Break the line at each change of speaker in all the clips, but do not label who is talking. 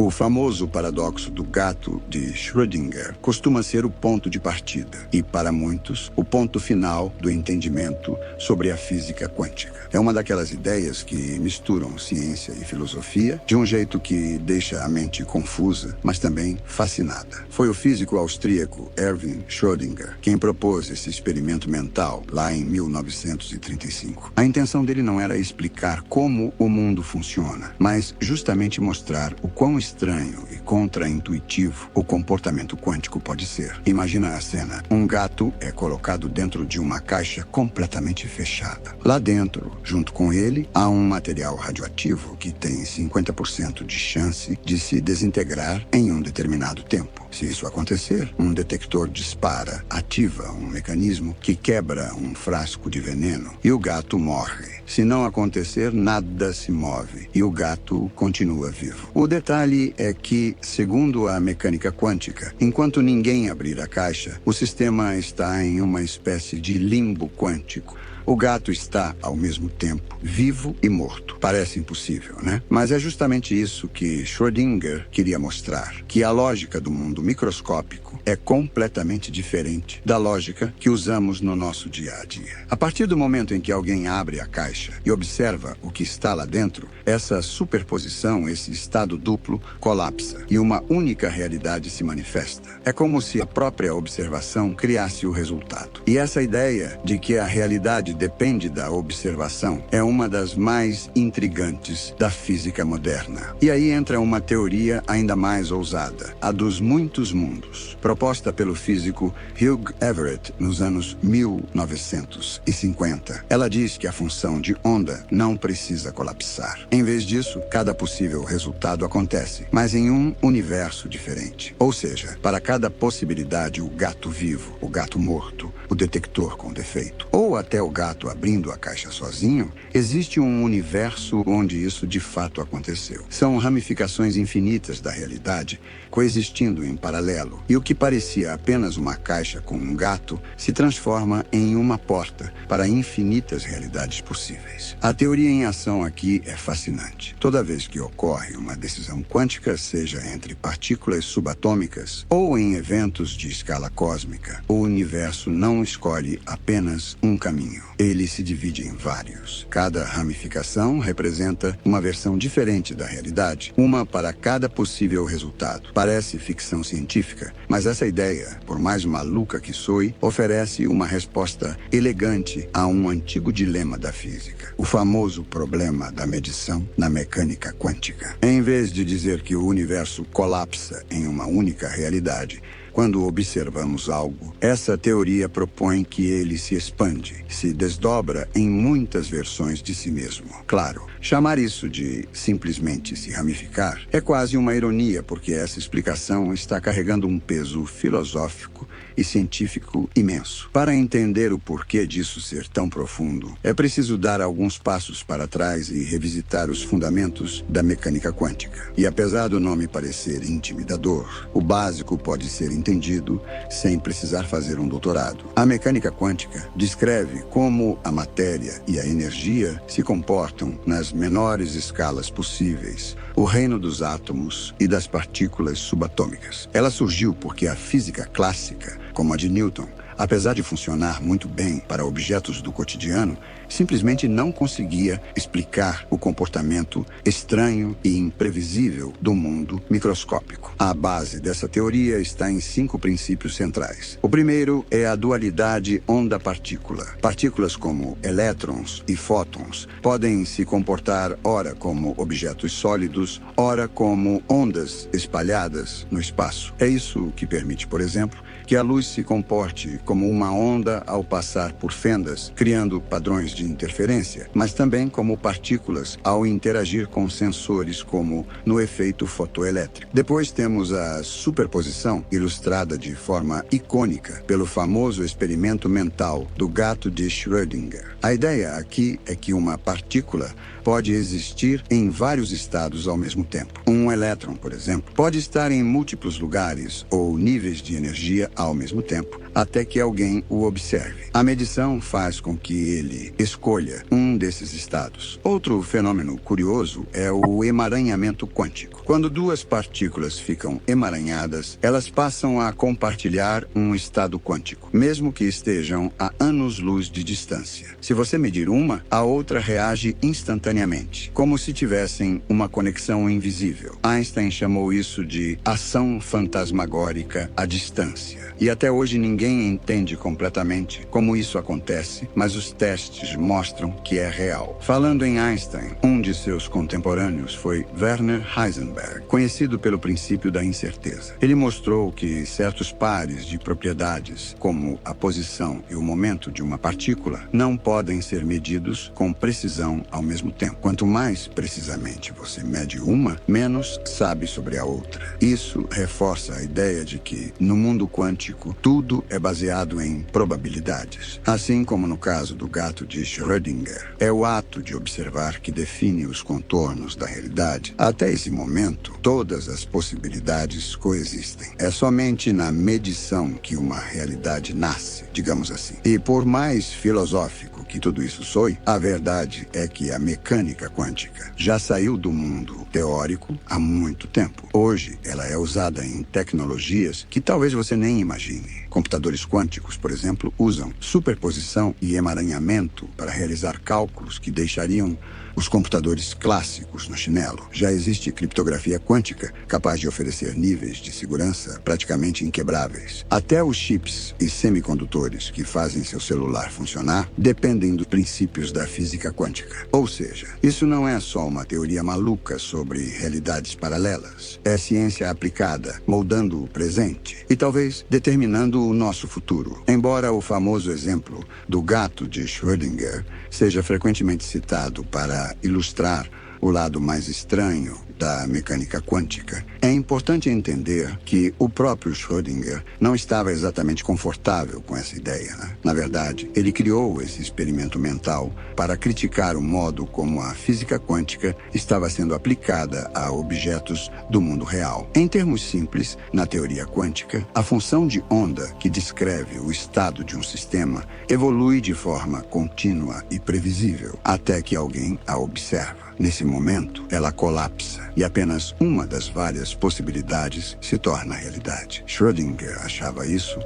O famoso paradoxo do gato de Schrödinger costuma ser o ponto de partida e, para muitos, o ponto final do entendimento sobre a física quântica. É uma daquelas ideias que misturam ciência e filosofia de um jeito que deixa a mente confusa, mas também fascinada. Foi o físico austríaco Erwin Schrödinger quem propôs esse experimento mental lá em 1935. A intenção dele não era explicar como o mundo funciona, mas justamente mostrar o quão estranho e contraintuitivo o comportamento quântico pode ser. Imagina a cena. Um gato é colocado dentro de uma caixa completamente fechada. Lá dentro, junto com ele, há um material radioativo que tem 50% de chance de se desintegrar em um determinado tempo. Se isso acontecer, um detector dispara, ativa um mecanismo que quebra um frasco de veneno e o gato morre. Se não acontecer, nada se move e o gato continua vivo. O detalhe é que, segundo a mecânica quântica, enquanto ninguém abrir a caixa, o sistema está em uma espécie de limbo quântico. O gato está, ao mesmo tempo, vivo e morto. Parece impossível, né? Mas é justamente isso que Schrödinger queria mostrar, que a lógica do mundo microscópico é completamente diferente da lógica que usamos no nosso dia a dia. A partir do momento em que alguém abre a caixa e observa o que está lá dentro, essa superposição, esse estado duplo, colapsa e uma única realidade se manifesta. É como se a própria observação criasse o resultado. E essa ideia de que a realidade depende da observação é uma das mais intrigantes da física moderna. E aí entra uma teoria ainda mais ousada, a dos muitos mundos, proposta pelo físico Hugh Everett nos anos 1950. Ela diz que a função de onda não precisa colapsar. Em vez disso, cada possível resultado acontece, mas em um universo diferente. Ou seja, para cada possibilidade, o gato vivo, o gato morto, o detector com defeito, ou até o gato abrindo a caixa sozinho, existe um universo onde isso de fato aconteceu. São ramificações infinitas da realidade coexistindo em paralelo, e o que parecia apenas uma caixa com um gato se transforma em uma porta para infinitas realidades possíveis. A teoria em ação aqui é fascinante. Toda vez que ocorre uma decisão quântica, seja entre partículas subatômicas ou em eventos de escala cósmica, o universo não escolhe apenas um caminho. Ele se divide em vários. Cada ramificação representa uma versão diferente da realidade, uma para cada possível resultado. Parece ficção científica, mas essa ideia, por mais maluca que soe, oferece uma resposta elegante a um antigo dilema da física, o famoso problema da medição na mecânica quântica. Em vez de dizer que o universo colapsa em uma única realidade, quando observamos algo, essa teoria propõe que ele se expande, se desdobra em muitas versões de si mesmo. Claro, chamar isso de simplesmente se ramificar é quase uma ironia, porque essa explicação está carregando um peso filosófico e científico imenso. Para entender o porquê disso ser tão profundo, é preciso dar alguns passos para trás e revisitar os fundamentos da mecânica quântica. E apesar do nome parecer intimidador, o básico pode ser entendido sem precisar fazer um doutorado. A mecânica quântica descreve como a matéria e a energia se comportam nas menores escalas possíveis, o reino dos átomos e das partículas subatômicas. Ela surgiu porque a física clássica, como a de Newton, apesar de funcionar muito bem para objetos do cotidiano, simplesmente não conseguia explicar o comportamento estranho e imprevisível do mundo microscópico. A base dessa teoria está em 5 princípios centrais. O primeiro é a dualidade onda-partícula. Partículas como elétrons e fótons podem se comportar ora como objetos sólidos, ora como ondas espalhadas no espaço. É isso que permite, por exemplo, que a luz se comporte como uma onda ao passar por fendas, criando padrões de interferência, mas também como partículas ao interagir com sensores, como no efeito fotoelétrico. Depois temos a superposição, ilustrada de forma icônica pelo famoso experimento mental do gato de Schrödinger. A ideia aqui é que uma partícula pode existir em vários estados ao mesmo tempo. Um elétron, por exemplo, pode estar em múltiplos lugares ou níveis de energia ao mesmo tempo, até que alguém o observe. A medição faz com que ele escolha um desses estados. Outro fenômeno curioso é o emaranhamento quântico. Quando duas partículas ficam emaranhadas, elas passam a compartilhar um estado quântico, mesmo que estejam a anos-luz de distância. Se você medir uma, a outra reage instantaneamente, como se tivessem uma conexão invisível. Einstein chamou isso de ação fantasmagórica à distância. E até hoje ninguém entende completamente como isso acontece, mas os testes mostram que é real. Falando em Einstein, um de seus contemporâneos foi Werner Heisenberg, conhecido pelo princípio da incerteza. Ele mostrou que certos pares de propriedades, como a posição e o momento de uma partícula, não podem ser medidos com precisão ao mesmo tempo. Quanto mais precisamente você mede uma, menos sabe sobre a outra. Isso reforça a ideia de que, no mundo quântico, tudo é baseado em probabilidades. Assim como no caso do gato de Schrödinger, é o ato de observar que define os contornos da realidade. Até esse momento, todas as possibilidades coexistem. É somente na medição que uma realidade nasce, digamos assim. E por mais filosófico que tudo isso soe, a verdade é que a mecânica quântica já saiu do mundo teórico há muito tempo. Hoje, ela é usada em tecnologias que talvez você nem imagine. Computadores quânticos, por exemplo, usam superposição e emaranhamento para realizar cálculos que deixariam os computadores clássicos no chinelo. Já existe criptografia quântica capaz de oferecer níveis de segurança praticamente inquebráveis. Até os chips e semicondutores que fazem seu celular funcionar dependem dos princípios da física quântica. Ou seja, isso não é só uma teoria maluca sobre realidades paralelas. É ciência aplicada, moldando o presente e talvez determinando o nosso futuro. Embora o famoso exemplo do gato de Schrödinger seja frequentemente citado para ilustrar o lado mais estranho da mecânica quântica, é importante entender que o próprio Schrödinger não estava exatamente confortável com essa ideia, né? Na verdade, ele criou esse experimento mental para criticar o modo como a física quântica estava sendo aplicada a objetos do mundo real. Em termos simples, na teoria quântica, a função de onda que descreve o estado de um sistema evolui de forma contínua e previsível, até que alguém a observa. Nesse momento, ela colapsa e apenas uma das várias possibilidades se torna realidade. Schrödinger achava isso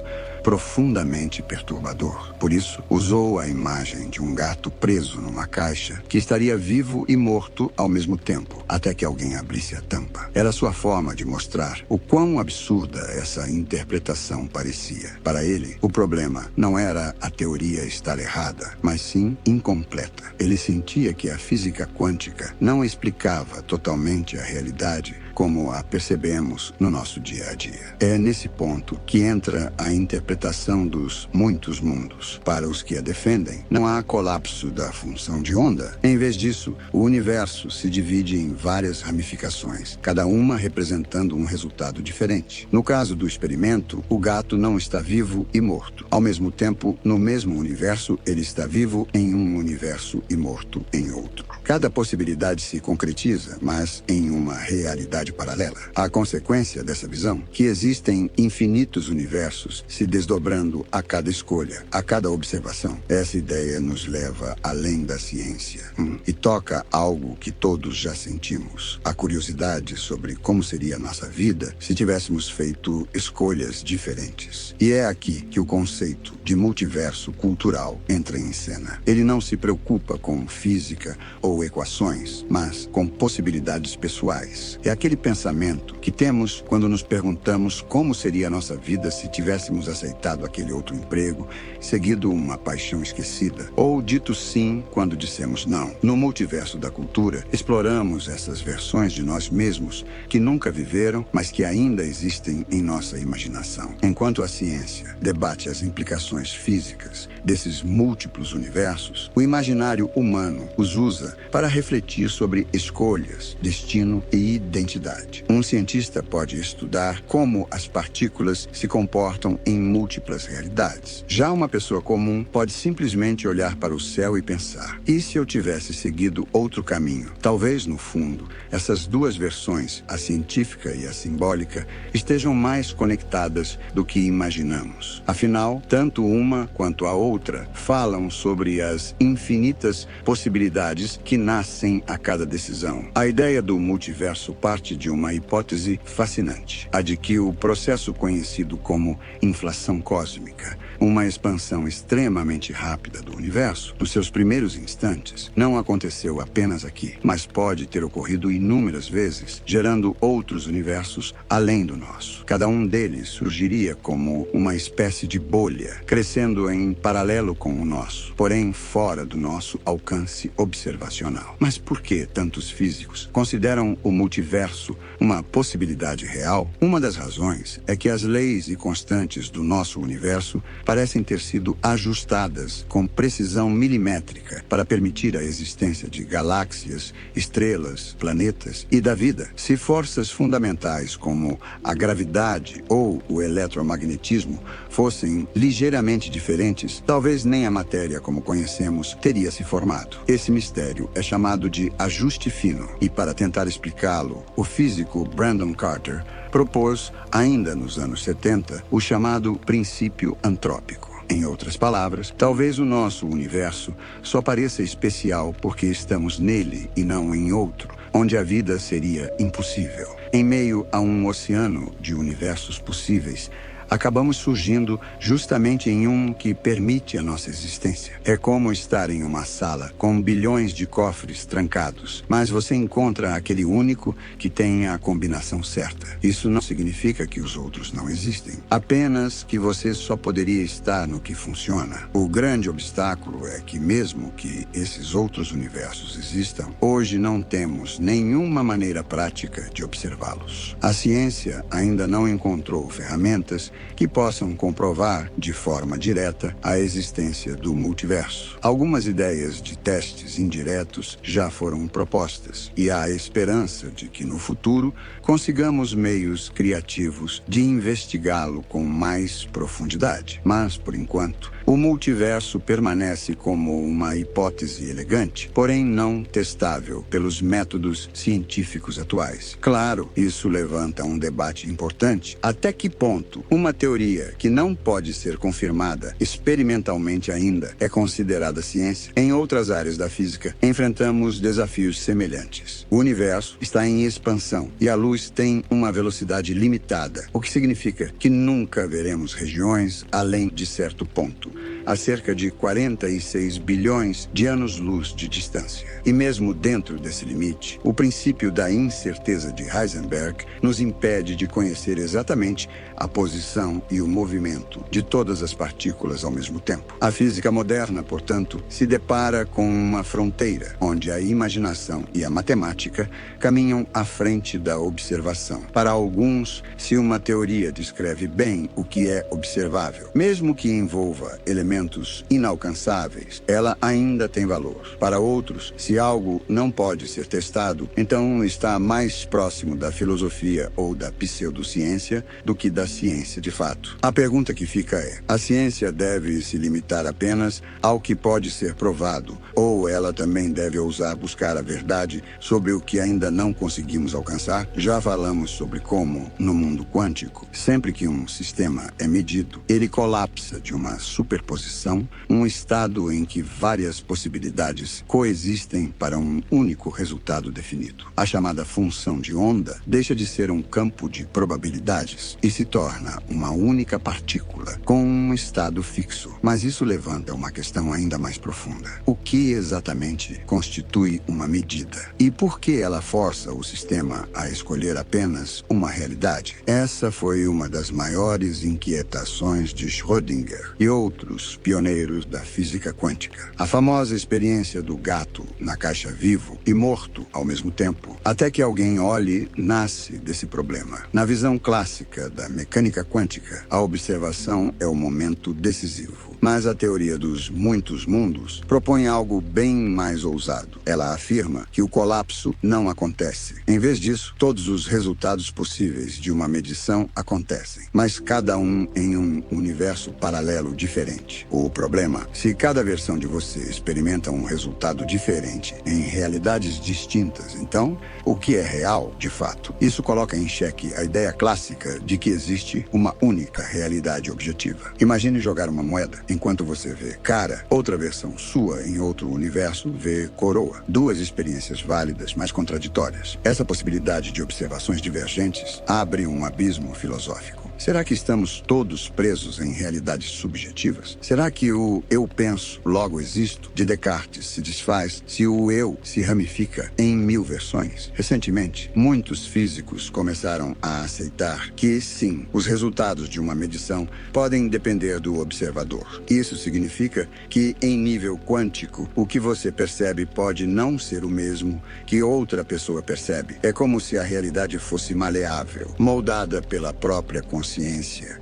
profundamente perturbador. Por isso, usou a imagem de um gato preso numa caixa que estaria vivo e morto ao mesmo tempo, até que alguém abrisse a tampa. Era sua forma de mostrar o quão absurda essa interpretação parecia. Para ele, o problema não era a teoria estar errada, mas sim incompleta. Ele sentia que a física quântica não explicava totalmente a realidade como a percebemos no nosso dia a dia. É nesse ponto que entra a interpretação dos muitos mundos. Para os que a defendem, não há colapso da função de onda. Em vez disso, o universo se divide em várias ramificações, cada uma representando um resultado diferente. No caso do experimento, o gato não está vivo e morto. Ao mesmo tempo, no mesmo universo, ele está vivo em um universo e morto em outro. Cada possibilidade se concretiza, mas em uma realidade paralela. A consequência dessa visão, que existem infinitos universos se desdobrando a cada escolha, a cada observação. Essa ideia nos leva além da ciência e toca algo que todos já sentimos. A curiosidade sobre como seria a nossa vida se tivéssemos feito escolhas diferentes. E é aqui que o conceito de multiverso cultural entra em cena. Ele não se preocupa com física ou equações, mas com possibilidades pessoais. É aquele pensamento que temos quando nos perguntamos como seria a nossa vida se tivéssemos aceitado aquele outro emprego, seguido uma paixão esquecida, ou dito sim quando dissemos não. No multiverso da cultura, exploramos essas versões de nós mesmos que nunca viveram, mas que ainda existem em nossa imaginação. Enquanto a ciência debate as implicações físicas desses múltiplos universos, o imaginário humano os usa para refletir sobre escolhas, destino e identidade. Um cientista pode estudar como as partículas se comportam em múltiplas realidades. Já uma pessoa comum pode simplesmente olhar para o céu e pensar: e se eu tivesse seguido outro caminho? Talvez, no fundo, essas duas versões, a científica e a simbólica, estejam mais conectadas do que imaginamos. Afinal, tanto uma quanto a outra falam sobre as infinitas possibilidades que nascem a cada decisão. A ideia do multiverso parte de uma hipótese fascinante, a de que o processo conhecido como inflação cósmica, uma expansão extremamente rápida do universo, nos seus primeiros instantes, não aconteceu apenas aqui, mas pode ter ocorrido inúmeras vezes, gerando outros universos além do nosso. Cada um deles surgiria como uma espécie de bolha, crescendo em paralelo com o nosso, porém fora do nosso alcance observacional. Mas por que tantos físicos consideram o multiverso uma possibilidade real? Uma das razões é que as leis e constantes do nosso universo parecem ter sido ajustadas com precisão milimétrica para permitir a existência de galáxias, estrelas, planetas e da vida. Se forças fundamentais como a gravidade ou o eletromagnetismo fossem ligeiramente diferentes, talvez nem a matéria como conhecemos teria se formado. Esse mistério é chamado de ajuste fino, e para tentar explicá-lo, o físico Brandon Carter propôs, ainda nos anos 70, o chamado princípio antrópico. Em outras palavras, talvez o nosso universo só pareça especial porque estamos nele e não em outro, onde a vida seria impossível. Em meio a um oceano de universos possíveis, acabamos surgindo justamente em um que permite a nossa existência. É como estar em uma sala com bilhões de cofres trancados, mas você encontra aquele único que tem a combinação certa. Isso não significa que os outros não existem, apenas que você só poderia estar no que funciona. O grande obstáculo é que, mesmo que esses outros universos existam, hoje não temos nenhuma maneira prática de observá-los. A ciência ainda não encontrou ferramentas que possam comprovar de forma direta a existência do multiverso. Algumas ideias de testes indiretos já foram propostas, e há esperança de que no futuro consigamos meios criativos de investigá-lo com mais profundidade. Mas, por enquanto, o multiverso permanece como uma hipótese elegante, porém não testável pelos métodos científicos atuais. Claro, isso levanta um debate importante. Até que ponto uma teoria que não pode ser confirmada experimentalmente ainda é considerada ciência? Em outras áreas da física, enfrentamos desafios semelhantes. O universo está em expansão e a luz tem uma velocidade limitada, o que significa que nunca veremos regiões além de certo ponto, a cerca de 46 bilhões de anos-luz de distância. E mesmo dentro desse limite, o princípio da incerteza de Heisenberg nos impede de conhecer exatamente a posição e o movimento de todas as partículas ao mesmo tempo. A física moderna, portanto, se depara com uma fronteira onde a imaginação e a matemática caminham à frente da observação. Para alguns, se uma teoria descreve bem o que é observável, mesmo que envolva elementos inalcançáveis, ela ainda tem valor. Para outros, se algo não pode ser testado, então está mais próximo da filosofia ou da pseudociência do que da ciência de fato. A pergunta que fica é: a ciência deve se limitar apenas ao que pode ser provado, ou ela também deve ousar buscar a verdade sobre o que ainda não conseguimos alcançar? Já falamos sobre como, no mundo quântico, sempre que um sistema é medido, ele colapsa de uma superposição, um estado em que várias possibilidades coexistem para um único resultado definido. A chamada função de onda deixa de ser um campo de probabilidades e se torna uma única partícula com um estado fixo. Mas isso levanta uma questão ainda mais profunda. O que exatamente constitui uma medida? E por que ela força o sistema a escolher apenas uma realidade? Essa foi uma das maiores inquietações de Schrödinger e outros os pioneiros da física quântica. A famosa experiência do gato na caixa vivo e morto ao mesmo tempo, até que alguém olhe, nasce desse problema. Na visão clássica da mecânica quântica, a observação é o momento decisivo. Mas a teoria dos muitos mundos propõe algo bem mais ousado. Ela afirma que o colapso não acontece. Em vez disso, todos os resultados possíveis de uma medição acontecem, mas cada um em um universo paralelo diferente. O problema, se cada versão de você experimenta um resultado diferente em realidades distintas, então, o que é real, de fato? Isso coloca em xeque a ideia clássica de que existe uma única realidade objetiva. Imagine jogar uma moeda. Enquanto você vê cara, outra versão sua em outro universo vê coroa. Duas experiências válidas, mas contraditórias. Essa possibilidade de observações divergentes abre um abismo filosófico. Será que estamos todos presos em realidades subjetivas? Será que o eu penso, logo existo, de Descartes se desfaz se o eu se ramifica em 1000 versões? Recentemente, muitos físicos começaram a aceitar que, sim, os resultados de uma medição podem depender do observador. Isso significa que, em nível quântico, o que você percebe pode não ser o mesmo que outra pessoa percebe. É como se a realidade fosse maleável, moldada pela própria consciência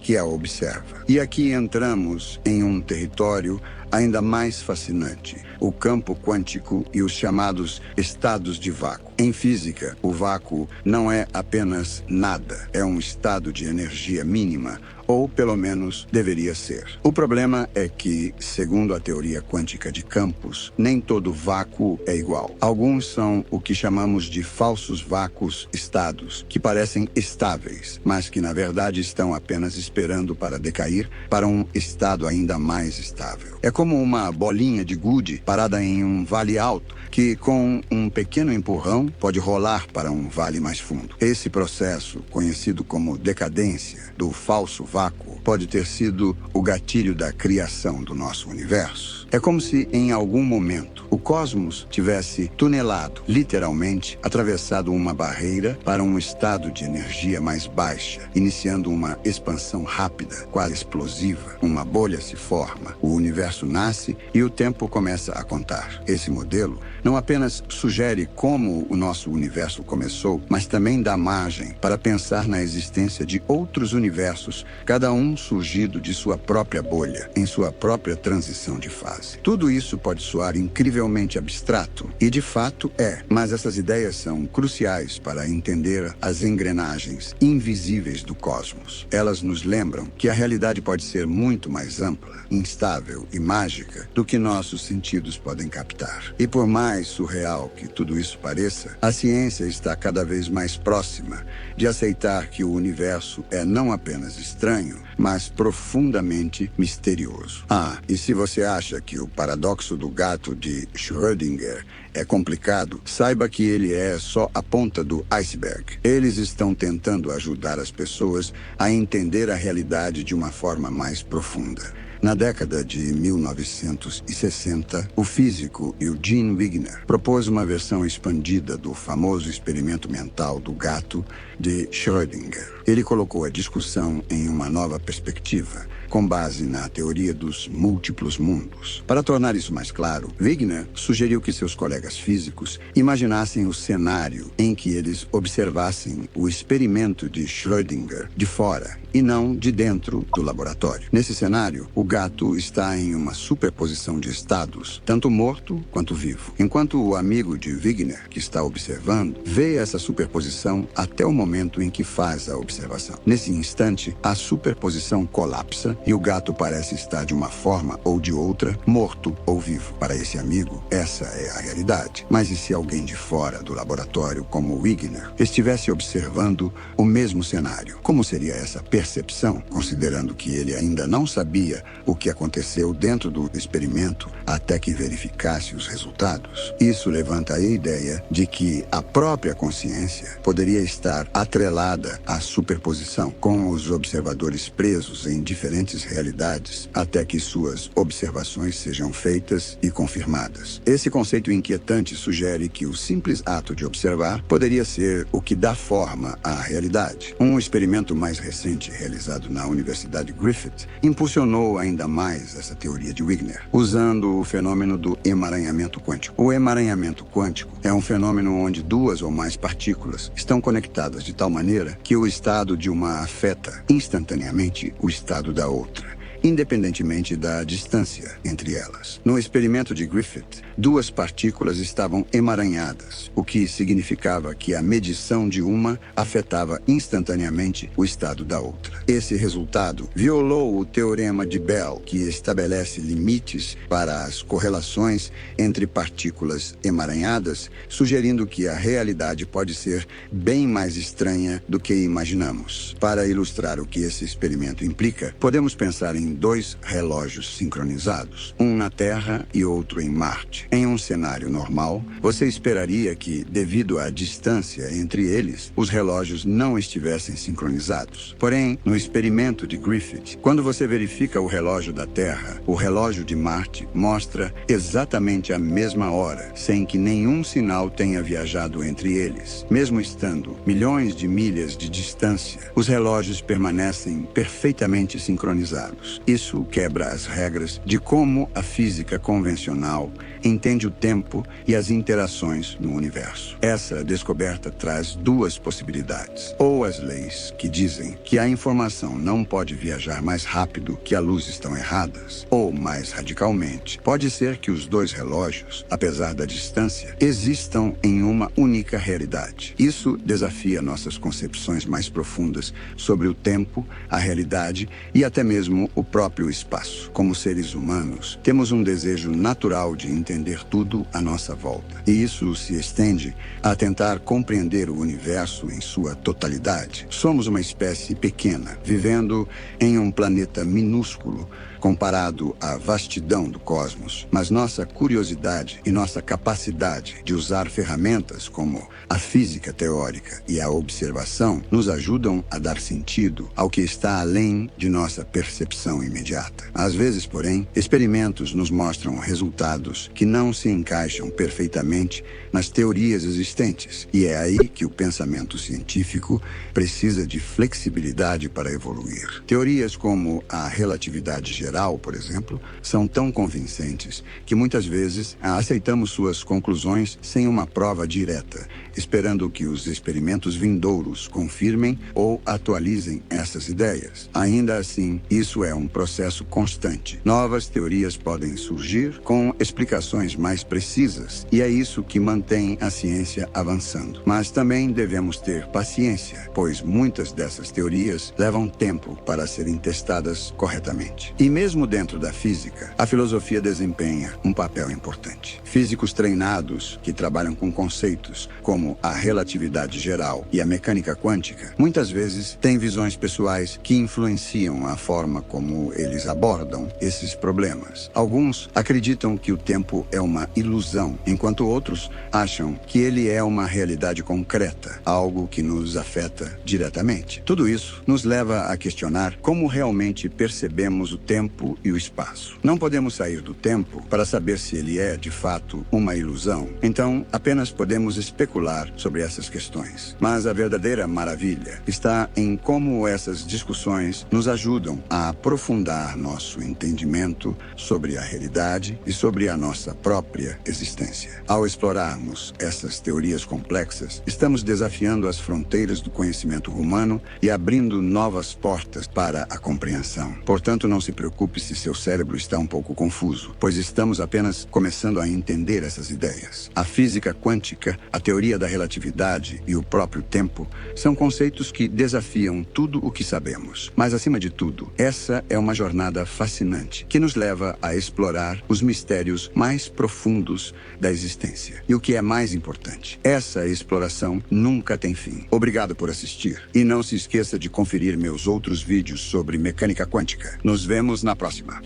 que a observa. E aqui entramos em um território ainda mais fascinante: o campo quântico e os chamados estados de vácuo. Em física, o vácuo não é apenas nada, é um estado de energia mínima, ou pelo menos deveria ser. O problema é que, segundo a teoria quântica de campos, nem todo vácuo é igual. Alguns são o que chamamos de falsos vácuos estados, que parecem estáveis, mas que na verdade estão apenas esperando para decair para um estado ainda mais estável. É como uma bolinha de gude parada em um vale alto, que com um pequeno empurrão pode rolar para um vale mais fundo. Esse processo, conhecido como decadência do falso vácuo, pode ter sido o gatilho da criação do nosso universo. É como se, em algum momento, o cosmos tivesse tunelado, literalmente, atravessado uma barreira para um estado de energia mais baixa, iniciando uma expansão rápida, quase explosiva. Uma bolha se forma, o universo nasce e o tempo começa a contar. Esse modelo não apenas sugere como o nosso universo começou, mas também dá margem para pensar na existência de outros universos, cada um surgido de sua própria bolha, em sua própria transição de fase. Tudo isso pode soar incrivelmente abstrato, e de fato é, mas essas ideias são cruciais para entender as engrenagens invisíveis do cosmos. Elas nos lembram que a realidade pode ser muito mais ampla, instável e mágica do que nossos sentidos podem captar. E por mais surreal que tudo isso pareça, a ciência está cada vez mais próxima de aceitar que o universo é não apenas estranho, mas profundamente misterioso. E se você acha que o paradoxo do gato de Schrödinger é complicado, saiba que ele é só a ponta do iceberg. Eles estão tentando ajudar as pessoas a entender a realidade de uma forma mais profunda. Na década de 1960, o físico Eugene Wigner propôs uma versão expandida do famoso experimento mental do gato de Schrödinger. Ele colocou a discussão em uma nova perspectiva, com base na teoria dos múltiplos mundos. Para tornar isso mais claro, Wigner sugeriu que seus colegas físicos imaginassem o cenário em que eles observassem o experimento de Schrödinger de fora e não de dentro do laboratório. Nesse cenário, o gato está em uma superposição de estados, tanto morto quanto vivo. Enquanto o amigo de Wigner, que está observando, vê essa superposição até o momento em que faz a observação. Nesse instante, a superposição colapsa e o gato parece estar de uma forma ou de outra, morto ou vivo. Para esse amigo, essa é a realidade. Mas e se alguém de fora do laboratório, como Wigner, estivesse observando o mesmo cenário? Como seria essa percepção, considerando que ele ainda não sabia o que aconteceu dentro do experimento até que verificasse os resultados? Isso levanta a ideia de que a própria consciência poderia estar atrelada à superposição, com os observadores presos em diferentes diferentes realidades até que suas observações sejam feitas e confirmadas. Esse conceito inquietante sugere que o simples ato de observar poderia ser o que dá forma à realidade. Um experimento mais recente realizado na Universidade Griffith impulsionou ainda mais essa teoria de Wigner, usando o fenômeno do emaranhamento quântico. O emaranhamento quântico é um fenômeno onde duas ou mais partículas estão conectadas de tal maneira que o estado de uma afeta instantaneamente o estado da outra, independentemente da distância entre elas. No experimento de Griffith, duas partículas estavam emaranhadas, o que significava que a medição de uma afetava instantaneamente o estado da outra. Esse resultado violou o teorema de Bell, que estabelece limites para as correlações entre partículas emaranhadas, sugerindo que a realidade pode ser bem mais estranha do que imaginamos. Para ilustrar o que esse experimento implica, podemos pensar em dois relógios sincronizados, um na Terra e outro em Marte. Em um cenário normal, você esperaria que, devido à distância entre eles, os relógios não estivessem sincronizados. Porém, no experimento de Griffith, quando você verifica o relógio da Terra, o relógio de Marte mostra exatamente a mesma hora, sem que nenhum sinal tenha viajado entre eles. Mesmo estando milhões de milhas de distância, os relógios permanecem perfeitamente sincronizados. Isso quebra as regras de como a física convencional entende o tempo e as interações no universo. Essa descoberta traz duas possibilidades. Ou as leis que dizem que a informação não pode viajar mais rápido que a luz estão erradas, ou, mais radicalmente, pode ser que os dois relógios, apesar da distância, existam em uma única realidade. Isso desafia nossas concepções mais profundas sobre o tempo, a realidade e até mesmo o próprio espaço. Como seres humanos, temos um desejo natural de entender tudo à nossa volta. E isso se estende a tentar compreender o universo em sua totalidade. Somos uma espécie pequena, vivendo em um planeta minúsculo comparado à vastidão do cosmos. Mas nossa curiosidade e nossa capacidade de usar ferramentas como a física teórica e a observação nos ajudam a dar sentido ao que está além de nossa percepção imediata. Às vezes, porém, experimentos nos mostram resultados que não se encaixam perfeitamente nas teorias existentes. E é aí que o pensamento científico precisa de flexibilidade para evoluir. Teorias como a relatividade geral, por exemplo, são tão convincentes que muitas vezes aceitamos suas conclusões sem uma prova direta, esperando que os experimentos vindouros confirmem ou atualizem essas ideias. Ainda assim, isso é um processo constante. Novas teorias podem surgir com explicações mais precisas, e é isso que mantém a ciência avançando. Mas também devemos ter paciência, pois muitas dessas teorias levam tempo para serem testadas corretamente. E mesmo dentro da física, a filosofia desempenha um papel importante. Físicos treinados que trabalham com conceitos como a relatividade geral e a mecânica quântica, muitas vezes têm visões pessoais que influenciam a forma como eles abordam esses problemas. Alguns acreditam que o tempo é uma ilusão, enquanto outros acham que ele é uma realidade concreta, algo que nos afeta diretamente. Tudo isso nos leva a questionar como realmente percebemos o tempo e o espaço. Não podemos sair do tempo para saber se ele é, de fato, uma ilusão. Então, apenas podemos especular sobre essas questões. Mas a verdadeira maravilha está em como essas discussões nos ajudam a aprofundar nosso entendimento sobre a realidade e sobre a nossa própria existência. Ao explorarmos essas teorias complexas, estamos desafiando as fronteiras do conhecimento humano e abrindo novas portas para a compreensão. Portanto, não se preocupe se seu cérebro está um pouco confuso, pois estamos apenas começando a entender essas ideias. A física quântica, a teoria da relatividade e o próprio tempo são conceitos que desafiam tudo o que sabemos. Mas, acima de tudo, essa é uma jornada fascinante que nos leva a explorar os mistérios mais profundos da existência. E o que é mais importante, essa exploração nunca tem fim. Obrigado por assistir. E não se esqueça de conferir meus outros vídeos sobre mecânica quântica. Nos vemos na próxima.